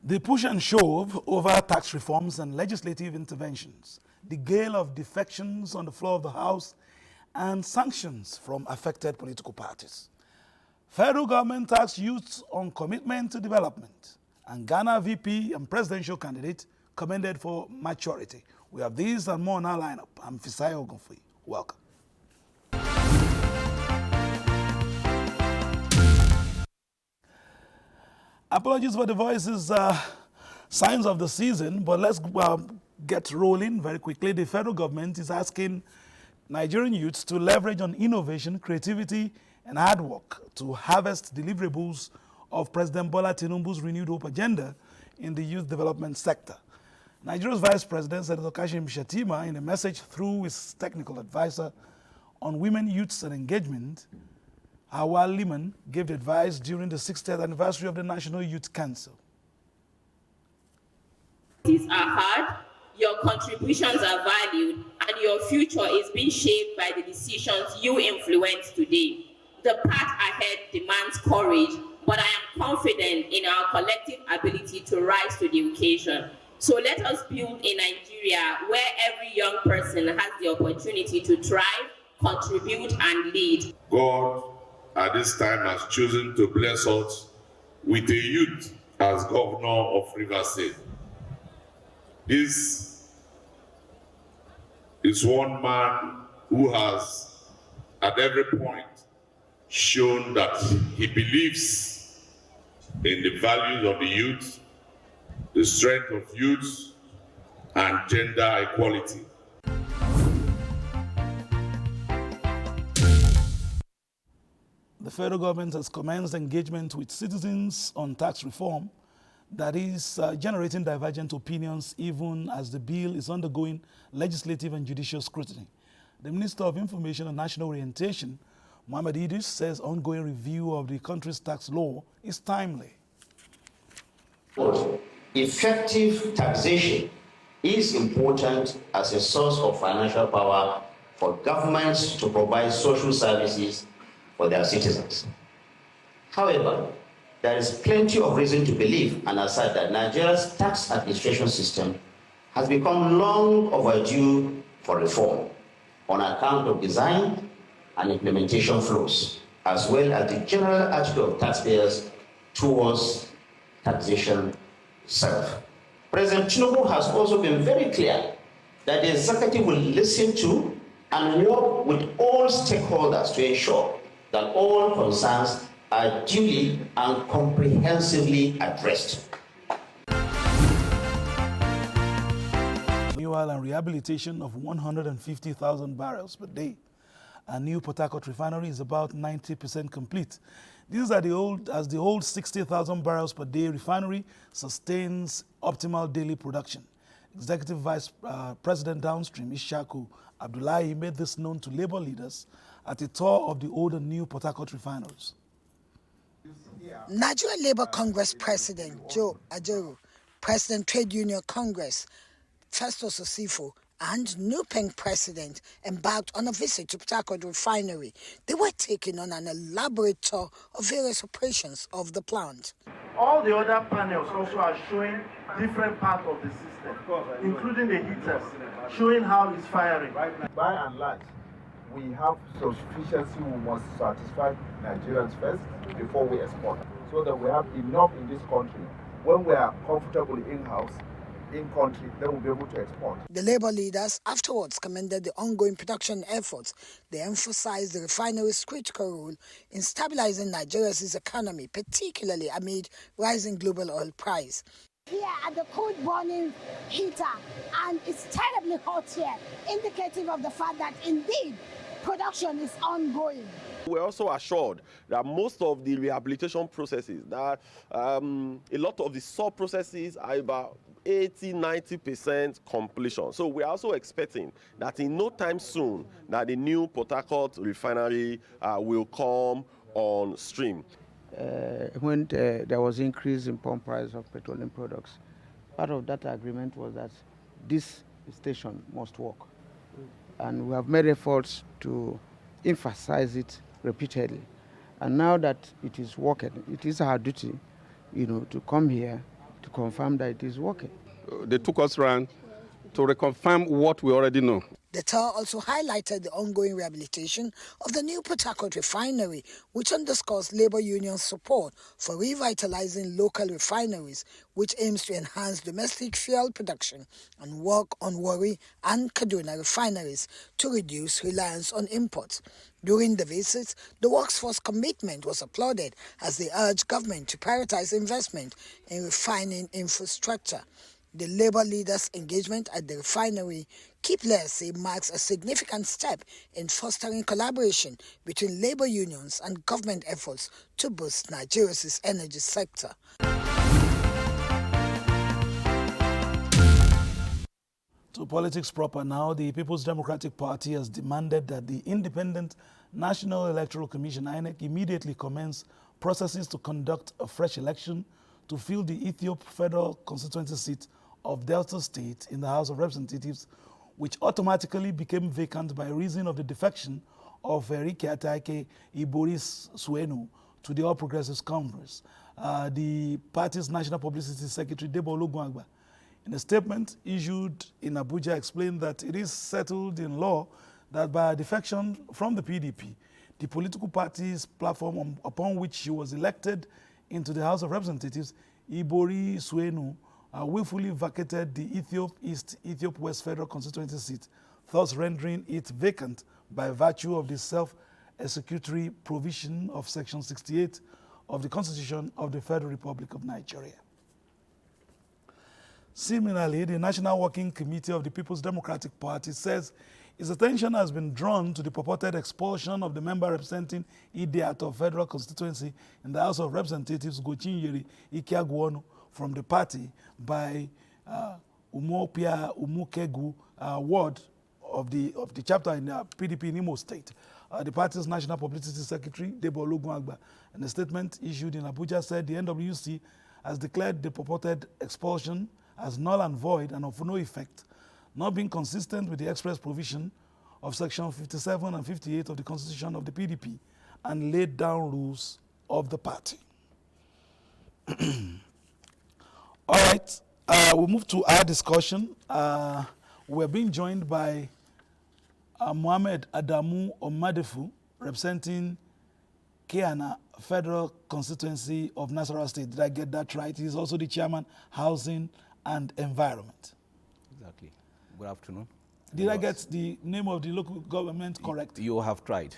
The push and shove over tax reforms and legislative interventions, the gale of defections on the floor of the House, and sanctions from affected political parties. Federal government tax youths on commitment to development, and Ghana VP and presidential candidate commended for maturity. We have these and more in our lineup. I'm Fisai Ogunfui. Welcome. Apologies for the voices, signs of the season, but let's get rolling very quickly. The federal government is asking Nigerian youths to leverage on innovation, creativity, and hard work to harvest deliverables of President Bola Tinubu's renewed hope agenda in the youth development sector. Nigeria's Vice President, Senator Kashim Shettima, in a message through his technical advisor on women, youths, and engagement, Hawa Liman, gave the advice during the 60th anniversary of the National Youth Council. These are hard, your contributions are valued, and your future is being shaped by the decisions you influence today. The path ahead demands courage, but I am confident in our collective ability to rise to the occasion. So let us build a Nigeria where every young person has the opportunity to thrive, contribute, and lead. God, at this time, has chosen to bless us with a youth as governor of Rivers State. This is one man who has, at every point, shown that he believes in the values of the youth, the strength of youth, and gender equality. The federal government has commenced engagement with citizens on tax reform that is generating divergent opinions even as the bill is undergoing legislative and judicial scrutiny. The Minister of Information and National Orientation, Mohammed Idris, says ongoing review of the country's tax law is timely. Effective taxation is important as a source of financial power for governments to provide social services for their citizens. However, there is plenty of reason to believe and assert that Nigeria's tax administration system has become long overdue for reform on account of design and implementation flaws, as well as the general attitude of taxpayers towards taxation itself. President Tinubu has also been very clear that the executive will listen to and work with all stakeholders to ensure that all concerns are duly and comprehensively addressed. Renewal and rehabilitation of 150,000 barrels per day. A new Port Harcourt refinery is about 90% complete. These are the old 60,000 barrels per day refinery sustains optimal daily production. Executive Vice President Downstream Ishaku Abdullahi made this known to labor leaders at a tour of the old and new Port Harcourt refineries. Nigeria Labour Congress President Joe Ajaero, President Trade Union Congress Festus Osifo, and NUPENG President embarked on a visit to Port Harcourt refinery. They were taking on an elaborate tour of various operations of the plant. All the other panels also are showing different parts of the system, including the heaters, showing how it's firing. By and large, we have sufficiency. We must satisfy Nigerians first before we export, so that we have enough in this country. When we are comfortable in-house, in-country, then we'll be able to export. The labor leaders afterwards commended the ongoing production efforts. They emphasized the refinery's critical role in stabilizing Nigeria's economy, particularly amid rising global oil price. Here at the cold burning heater, and it's terribly hot here, indicative of the fact that indeed production is ongoing. We're also assured that most of the rehabilitation processes, that a lot of the sub-processes are about 80–90% completion. So we're also expecting that in no time soon that the new Port Harcourt refinery will come on stream. When there was increase in pump price of petroleum products, part of that agreement was that this station must work. And we have made efforts to emphasize it repeatedly. And now that it is working, it is our duty, to come here to confirm that it is working. They took us around to reconfirm what we already know. The tour also highlighted the ongoing rehabilitation of the new Port Harcourt refinery, which underscores Labour Union's support for revitalizing local refineries, which aims to enhance domestic fuel production and work on Warri and Kaduna refineries to reduce reliance on imports. During the visit, the works force commitment was applauded as they urged government to prioritize investment in refining infrastructure. The Labour leaders' engagement at the refinery, key players say, marks a significant step in fostering collaboration between labour unions and government efforts to boost Nigeria's energy sector. To politics proper now, the People's Democratic Party has demanded that the Independent National Electoral Commission, INEC, immediately commence processes to conduct a fresh election to fill the Ethiopia federal constituency seat of Delta State in the House of Representatives, which automatically became vacant by reason of the defection of Erike Ataike Iboris Suenu to the All Progressives Congress. The party's National Publicity Secretary, Debo Olugunagba, in a statement issued in Abuja, explained that it is settled in law that by a defection from the PDP, the political party's platform upon which she was elected into the House of Representatives, Ibori Suenu, willfully vacated the Ethiopia East, Ethiopia West federal constituency seat, thus rendering it vacant by virtue of the self-executory provision of Section 68 of the Constitution of the Federal Republic of Nigeria. Similarly, the National Working Committee of the People's Democratic Party says its attention has been drawn to the purported expulsion of the member representing Idiato Federal Constituency in the House of Representatives, Gochinyeri Ikiagwonu, from the party by Umopia Umukegu ward of the chapter in PDP in Imo State. The party's National Publicity Secretary, Debo Olugunagba, in a statement issued in Abuja, said the NWC has declared the purported expulsion as null and void and of no effect, not being consistent with the express provision of Section 57 and 58 of the Constitution of the PDP and laid down rules of the party. All right, we'll move to our discussion. We're being joined by Mohammed Adamu Omadefu, representing Keana Federal Constituency of Nasarawa State. Did I get that right? He's also the chairman, Housing and Environment. Exactly. Good afternoon. Did I get the name of the local government correct? You have tried.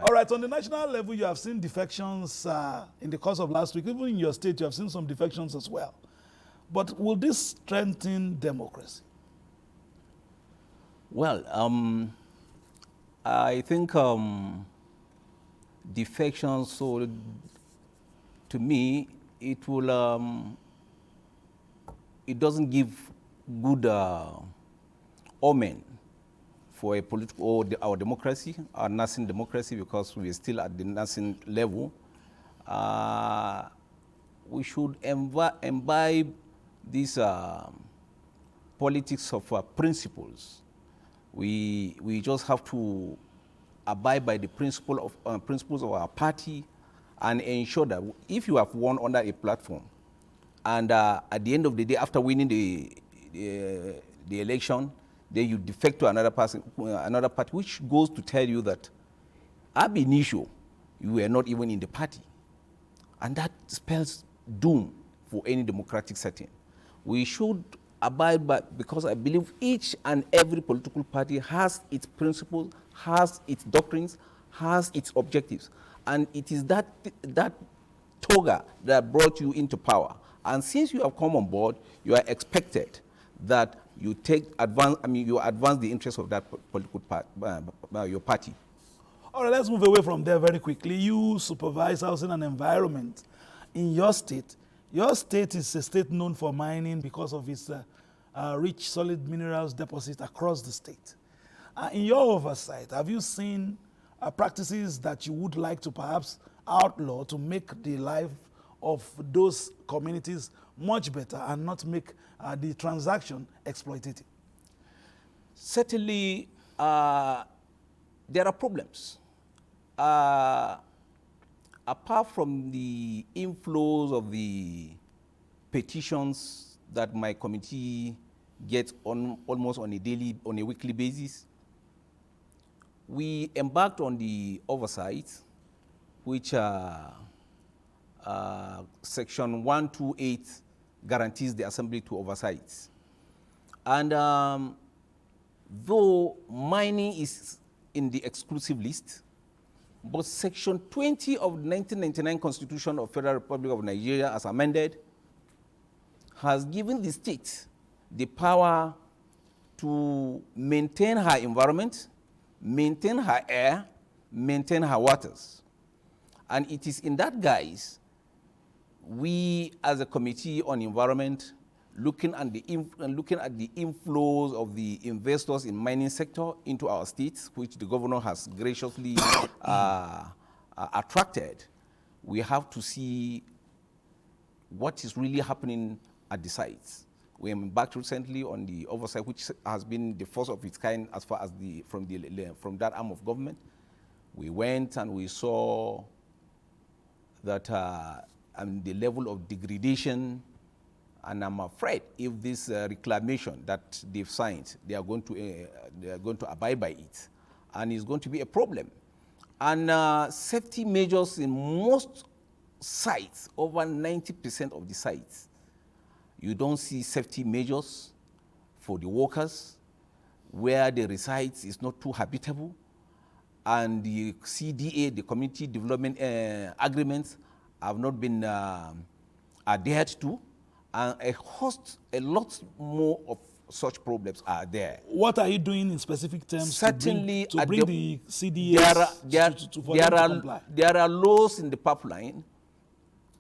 All right, on the national level, you have seen defections in the course of last week. Even in your state, you have seen some defections as well. But will this strengthen democracy? Well, I think defections, so to me, it will, it doesn't give good omen for a political, or our democracy, our nascent democracy, because we're still at the nascent level. We should imbibe these politics of principles. We just have to abide by the principles of our party and ensure that if you have won under a platform, and at the end of the day, after winning the election, then you defect to another party, which goes to tell you that ab initio, you were not even in the party. And that spells doom for any democratic setting. We should abide by, because I believe each and every political party has its principles, has its doctrines, has its objectives. And it is that toga that brought you into power. And since you have come on board, you are expected that you you advance the interests of that political your party. All right, let's move away from there very quickly. You supervise housing and environment in your state. Your state is a state known for mining because of its rich solid minerals deposit across the state. In your oversight, have you seen practices that you would like to perhaps outlaw to make the life of those communities much better and not make the transaction exploitative? Certainly, there are problems. Apart from the inflows of the petitions that my committee gets almost on a weekly basis. We embarked on the oversight, which Section 128 guarantees the Assembly to oversight. And though mining is in the exclusive list, but Section 20 of the 1999 Constitution of Federal Republic of Nigeria, as amended, has given the state the power to maintain her environment, maintain her air, maintain her waters. And it is in that guise, we as a Committee on Environment, looking at the inflows of the investors in mining sector into our states, which the governor has graciously attracted, we have to see what is really happening at the sites. We embarked recently on the oversight, which has been the first of its kind as far as from that arm of government. We went and we saw that the level of degradation, and I'm afraid if this reclamation that they've signed, they are going to abide by it, and it's going to be a problem. And safety measures in most sites, over 90% of the sites, you don't see safety measures for the workers. Where they reside is not too habitable, and the CDA, the Community Development Agreements, have not been adhered to, and a lot more of such problems are there. What are you doing in specific terms Certainly to bring the CDAs to comply? There are laws in the pipeline.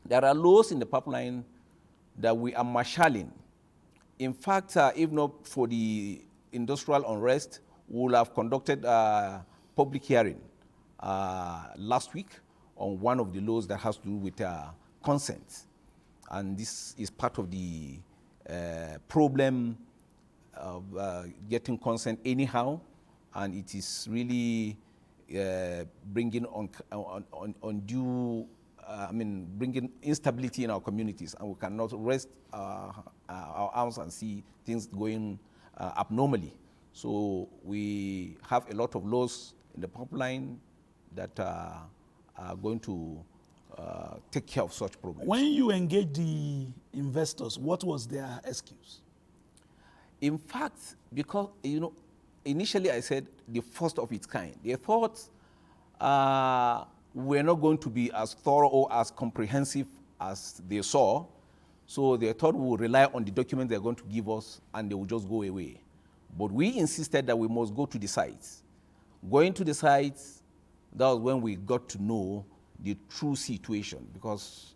There are laws in the pipeline that we are marshalling. In fact, if not for the industrial unrest, we will have conducted a public hearing last week on one of the laws that has to do with consent. And this is part of the problem of getting consent anyhow, and it is really bringing bringing instability in our communities, and we cannot rest our arms and see things going abnormally. So we have a lot of laws in the pipeline that are going to take care of such problems. When you engage the investors, what was their excuse? In fact, because, initially I said the first of its kind. They thought we're not going to be as thorough or as comprehensive as they saw. So they thought we would rely on the document they're going to give us and they will just go away. But we insisted that we must go to the sites. Going to the sites, that was when we got to know the true situation, because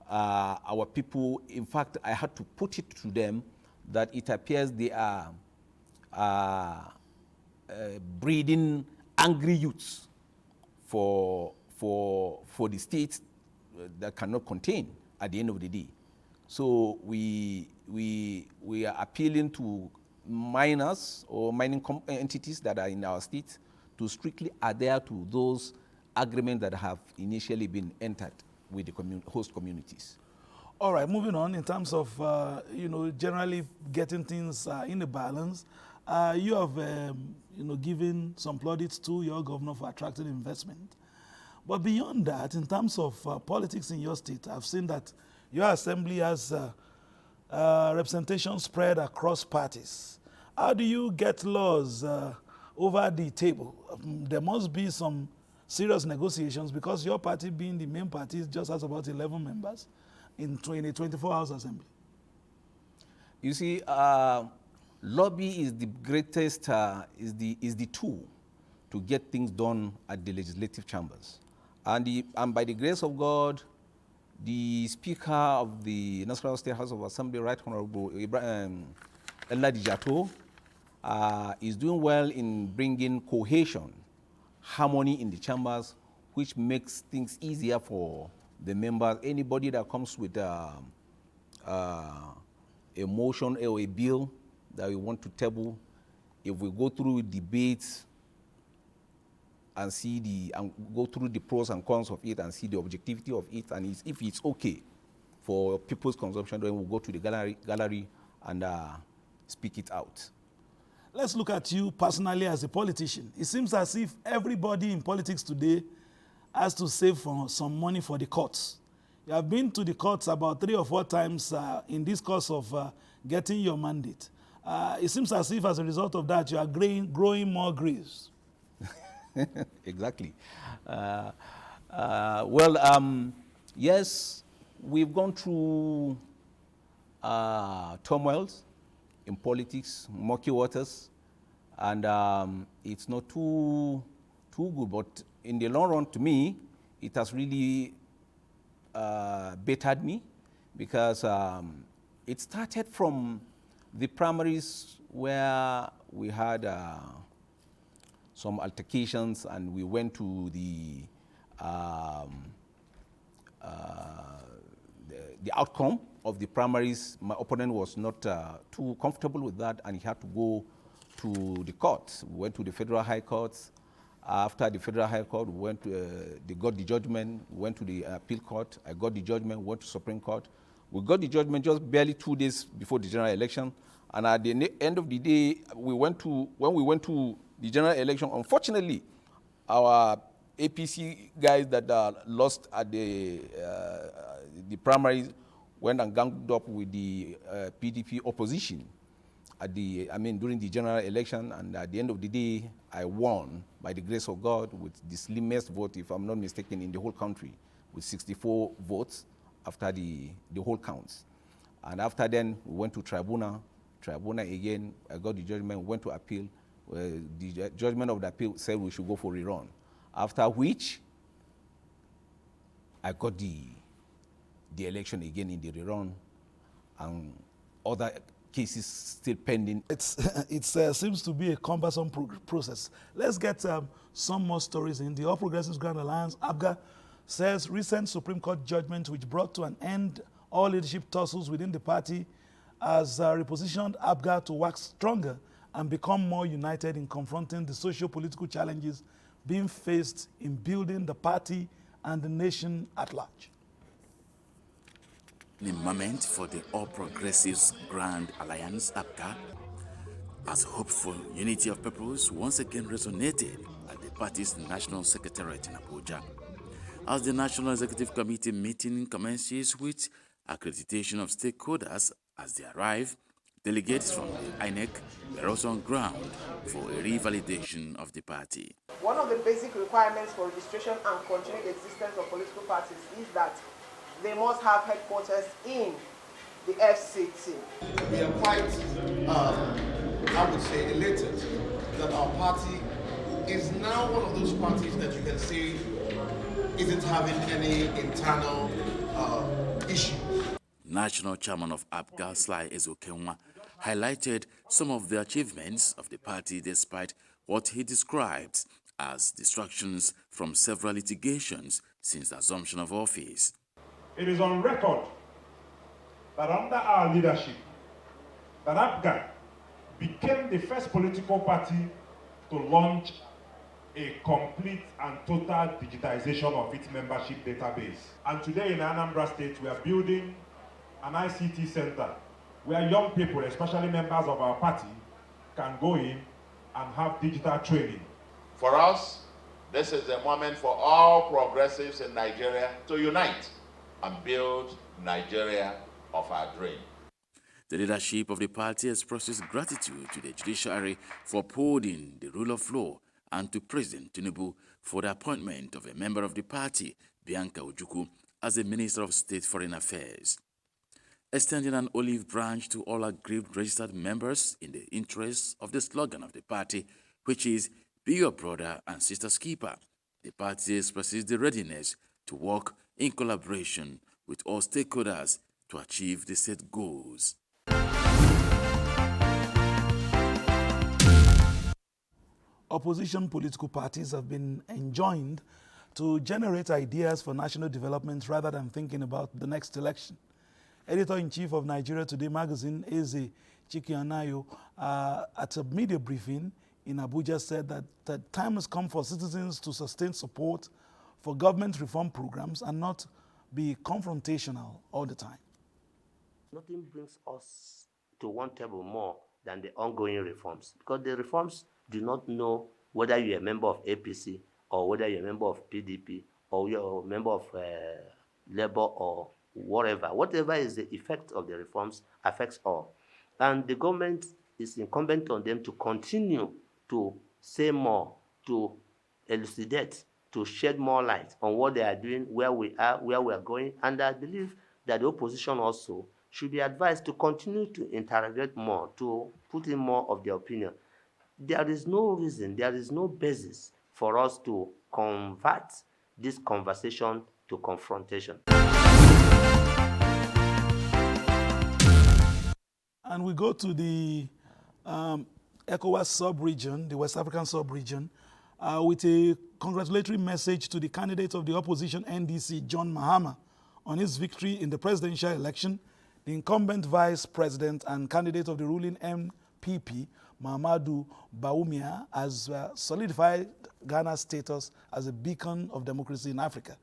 our people, in fact, I had to put it to them that it appears they are breeding angry youths for the states that cannot contain at the end of the day. So we are appealing to miners or mining entities that are in our state to strictly adhere to those agreements that have initially been entered with the host communities. All right, moving on in terms of generally getting things in a balance. You have given some plaudits to your governor for attracting investment. But beyond that, in terms of politics in your state, I've seen that your assembly has representation spread across parties. How do you get laws over the table? There must be some serious negotiations, because your party, being the main party, just has about 11 members in a 24-hour assembly. You see, lobby is the greatest, is the tool to get things done at the legislative chambers. And by the grace of God, the Speaker of the National State House of Assembly, Right Honorable Ella Dijato, is doing well in bringing cohesion, harmony in the chambers, which makes things easier for the members. Anybody that comes with a motion or a bill that we want to table, if we go through debates and go through the pros and cons of it and see the objectivity of it, and if it's okay for people's consumption, then we'll go to the gallery and speak it out. Let's look at you personally as a politician. It seems as if everybody in politics today has to save for some money for the courts. You have been to the courts about 3 or 4 times in this course of getting your mandate. It seems as if as a result of that, you are growing more graves. Exactly. Yes, we've gone through turmoils in politics, murky waters, and it's not too good. But in the long run, to me, it has really bettered me, because it started from the primaries where we had some altercations, and we went to the outcome of the primaries. My opponent was not too comfortable with that, and he had to go to the court. We went to the Federal High Court. After the Federal High Court, we went to, they got the judgment. We went to the appeal court. I got the judgment. Went to Supreme Court. We got the judgment just barely 2 days before the general election. And at the end of the day, when we went to the general election, unfortunately, our APC guys that lost at the primaries went and ganged up with the PDP opposition during the general election, and at the end of the day, I won by the grace of God with the slimmest vote, if I'm not mistaken, in the whole country, with 64 votes after the whole counts. And after then, we went to tribunal again. I got the judgment, went to appeal. The judgment of the appeal said we should go for rerun. After which, I got the election again in the rerun, and other cases still pending. It seems to be a cumbersome process. Let's get some more stories in. The All Progressives Grand Alliance, ABGA, says recent Supreme Court judgment which brought to an end all leadership tussles within the party has repositioned ABGA to wax stronger and become more united in confronting the socio-political challenges being faced in building the party and the nation at large. The moment for the All Progressives Grand Alliance, ABGA, as hopeful unity of purpose once again resonated at the party's National Secretariat in Abuja. As the National Executive Committee meeting commences with accreditation of stakeholders as they arrive, delegates from the INEC were also on ground for a revalidation of the party. One of the basic requirements for registration and continued existence of political parties is that they must have headquarters in the FCT. We are quite, I would say, elated that our party is now one of those parties that you can say isn't having any internal issues. National Chairman of ABGA, Sly Ezokenwa, highlighted some of the achievements of the party despite what he describes as distractions from several litigations since the assumption of office. It is on record that under our leadership, that ABGA became the first political party to launch a complete and total digitization of its membership database. And today in Anambra State, we are building an ICT center where young people, especially members of our party, can go in and have digital training. For us, this is a moment for all progressives in Nigeria to unite and build Nigeria of our dream. The leadership of the party expresses gratitude to the judiciary for upholding the rule of law and to President Tinubu for the appointment of a member of the party, Bianca Ojukwu, as the Minister of State Foreign Affairs. Extending an olive branch to all aggrieved registered members in the interest of the slogan of the party, which is "Be your brother and sister's keeper," the party expresses the readiness to work in collaboration with all stakeholders to achieve the set goals. Opposition political parties have been enjoined to generate ideas for national development rather than thinking about the next election. Editor-in-Chief of Nigeria Today magazine, Eze Chikianayo, at a media briefing in Abuja said that the time has come for citizens to sustain support for government reform programs and not be confrontational all the time? Nothing brings us to one table more than the ongoing reforms, because the reforms do not know whether you're a member of APC or whether you're a member of PDP or you're a member of Labour or whatever. Whatever is the effect of the reforms affects all. And the government is incumbent on them to continue to say more, to elucidate, to shed more light on what they are doing, where we are going. And I believe that the opposition also should be advised to continue to interrogate more, to put in more of their opinion. There is no reason, there is no basis for us to convert this conversation to confrontation. And we go to the ECOWAS sub-region, the West African sub-region, with a congratulatory message to the candidate of the opposition NDC, John Mahama, on his victory in the presidential election. The incumbent vice president and candidate of the ruling MPP, Mahamadou Bawumia, has solidified Ghana's status as a beacon of democracy in Africa.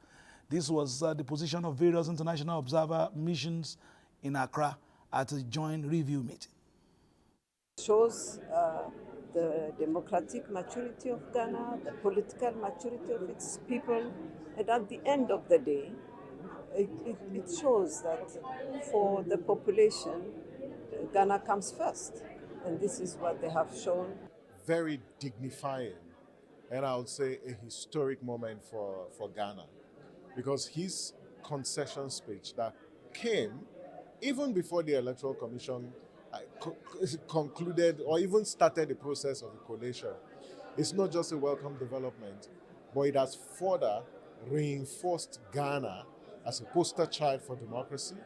This was the position of various international observer missions in Accra at a joint review meeting. Shows the democratic maturity of Ghana, the political maturity of its people, and at the end of the day, it shows that for the population, Ghana comes first, and this is what they have shown. Very dignifying, and I would say a historic moment for Ghana, because his concession speech that came even before the Electoral Commission concluded or even started the process of the collation, it's not just a welcome development, but it has further reinforced Ghana as a poster child for democracy.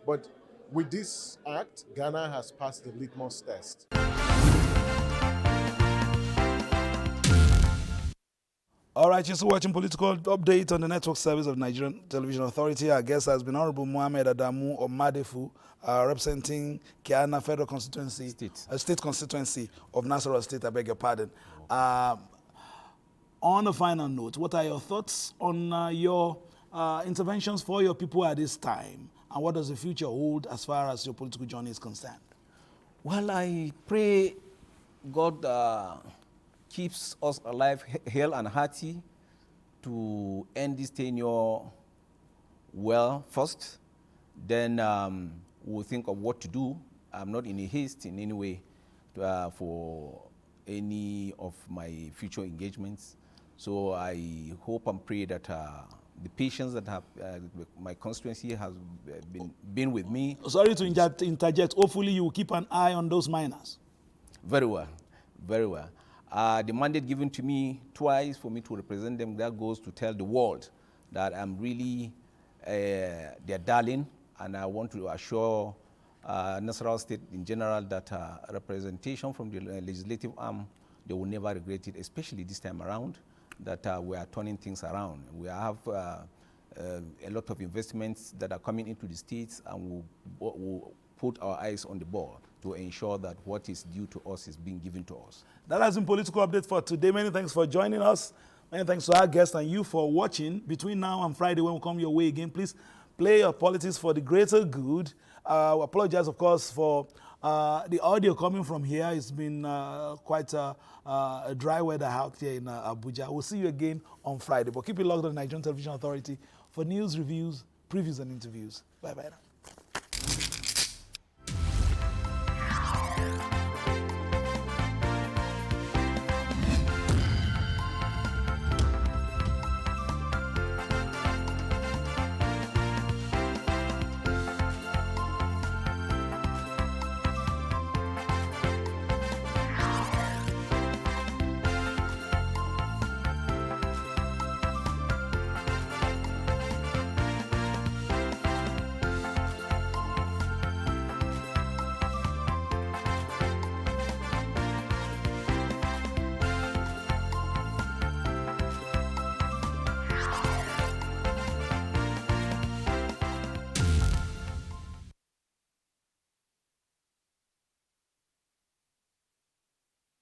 But with this act, Ghana has passed the litmus test. All right, you're still watching Political Update on the network service of Nigerian Television Authority. Our guest has been Honorable Mohammed Adamu Omadefu, representing Kiana Federal Constituency, State Constituency of Nasarawa State, I beg your pardon. On a final note, what are your thoughts on your interventions for your people at this time? And what does the future hold as far as your political journey is concerned? Well, I pray God keeps us alive, hale and hearty to end this tenure well first. Then we'll think of what to do. I'm not in a haste in any way for any of my future engagements. So I hope and pray that the patience that have my constituency has been with me. Sorry to interject. Hopefully you will keep an eye on those miners. Very well, very well. The mandate given to me twice for me to represent them, that goes to tell the world that I'm really their darling, and I want to assure Nasarawa State in general that representation from the legislative arm, they will never regret it, especially this time around, that we are turning things around. We have a lot of investments that are coming into the states, and we'll put our eyes on the ball to ensure that what is due to us is being given to us. That has been Political Update for today. Many thanks for joining us. Many thanks to our guests and you for watching. Between now and Friday, when we come your way again, please play your politics for the greater good. I apologize, of course, for the audio coming from here. It's been quite a dry weather out here in Abuja. We'll see you again on Friday. But keep it logged on the Nigerian Television Authority for news, reviews, previews, and interviews. Bye-bye now.